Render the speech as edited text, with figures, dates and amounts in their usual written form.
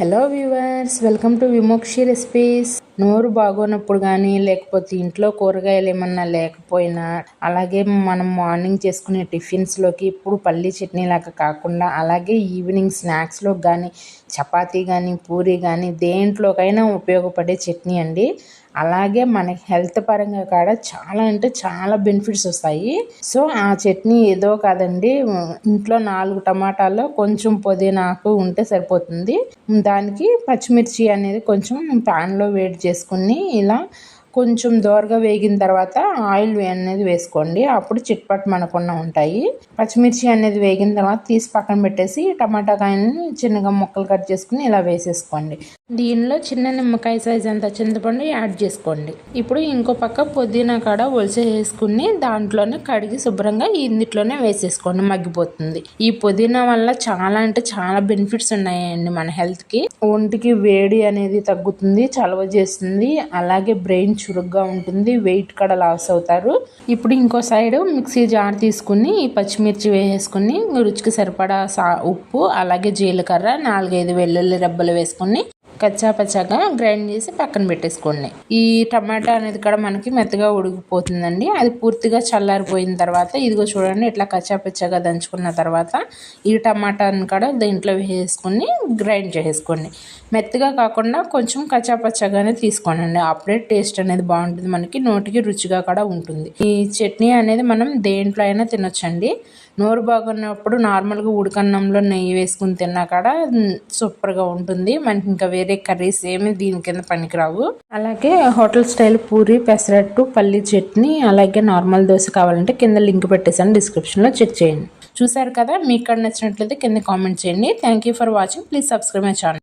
Hello viewers, welcome to Vimokshi recipes. నోరు బాగోనప్పుడు కానీ లేకపోతే ఇంట్లో కూరగాయలు ఏమన్నా లేకపోయినా, అలాగే మనం మార్నింగ్ చేసుకునే టిఫిన్స్లోకి ఇప్పుడు పల్లీ చట్నీ లాగా కాకుండా అలాగే ఈవినింగ్ స్నాక్స్లో కానీ చపాతీ కానీ పూరీ కానీ దేంట్లోకైనా ఉపయోగపడే చట్నీ అండి. అలాగే మనకి హెల్త్ పరంగా కూడా చాలా అంటే చాలా బెనిఫిట్స్ వస్తాయి. సో ఆ చట్నీ ఏదో కాదండి, ఇంట్లో 4 టమాటాలు కొంచెం పుదీనాకు ఉంటే సరిపోతుంది. దానికి పచ్చిమిర్చి అనేది కొంచెం ప్యాన్లో వేడి చేసుకుని ఇలా కొంచెం దోరగా వేగిన తర్వాత ఆయిల్ అనేది వేసుకోండి. అప్పుడు చిట్పట్ మనకుండా ఉంటాయి. పచ్చిమిర్చి అనేది వేగిన తర్వాత తీసి పక్కన పెట్టేసి టమాటా కాయని చిన్నగా ముక్కలు కట్ చేసుకుని ఇలా వేసేసుకోండి. దీనిలో చిన్న నిమ్మకాయ సైజ్ అంత చింతపండు యాడ్ చేసుకోండి. ఇప్పుడు ఇంకో పక్క పుదీనా కాడ ఒలిసేసుకుని దాంట్లోనే కడిగి శుభ్రంగా ఇందులోనే వేసేసుకోండి, మగ్గిపోతుంది. ఈ పుదీనా వల్ల చాలా అంటే చాలా బెనిఫిట్స్ ఉన్నాయండి మన హెల్త్కి. ఒంటికి వేడి అనేది తగ్గుతుంది, చలవ చేస్తుంది, అలాగే బ్రెయిన్ చురుగ్గా ఉంటుంది, వెయిట్ కూడా లాస్ అవుతారు. ఇప్పుడు ఇంకో సైడ్ మిక్సీ జార్ తీసుకుని ఈ పచ్చిమిర్చి వేసుకుని రుచికి సరిపడా ఉప్పు అలాగే జీలకర్ర 4-5 వెల్లుల్లి రెబ్బలు వేసుకుని కచ్చాపచ్చాగా గ్రైండ్ చేసి పక్కన పెట్టేసుకోండి. ఈ టమాటా అనేది కూడా మనకి మెత్తగా ఉడికిపోతుందండి. అది పూర్తిగా చల్లారిపోయిన తర్వాత ఇదిగో చూడండి, ఇట్లా కచ్చాపచ్చాగా దంచుకున్న తర్వాత ఈ టమాటాని కూడా దీంట్లో వేసుకుని గ్రైండ్ చేసుకోండి. మెత్తగా కాకుండా కొంచెం కచ్చాపచ్చాగానే తీసుకోండి, అప్పుడే టేస్ట్ అనేది బాగుంటుంది, మనకి నోటికి రుచిగా కూడా ఉంటుంది. ఈ చట్నీ అనేది మనం దేంట్లో అయినా తినొచ్చండి. నోరు బాగున్నప్పుడు నార్మల్గా ఉడకన్నంలో నెయ్యి వేసుకుని తిన్నా కూడా సూపర్గా ఉంటుంది. మనకి ఇంకా వేరే కర్రీస్ ఏమి దీని కింద పనికిరావు. అలాగే హోటల్ స్టైల్ పూరి, పెసరట్టు, పల్లీ చట్నీ అలాగే నార్మల్ దోశ కావాలంటే కింద లింక్ పెట్టేసాను, డిస్క్రిప్షన్లో చెక్ చేయండి. చూసారు కదా, మీకు నచ్చినట్లయితే కింద కామెంట్ చేయండి. Thank you for watching. Please subscribe my channel.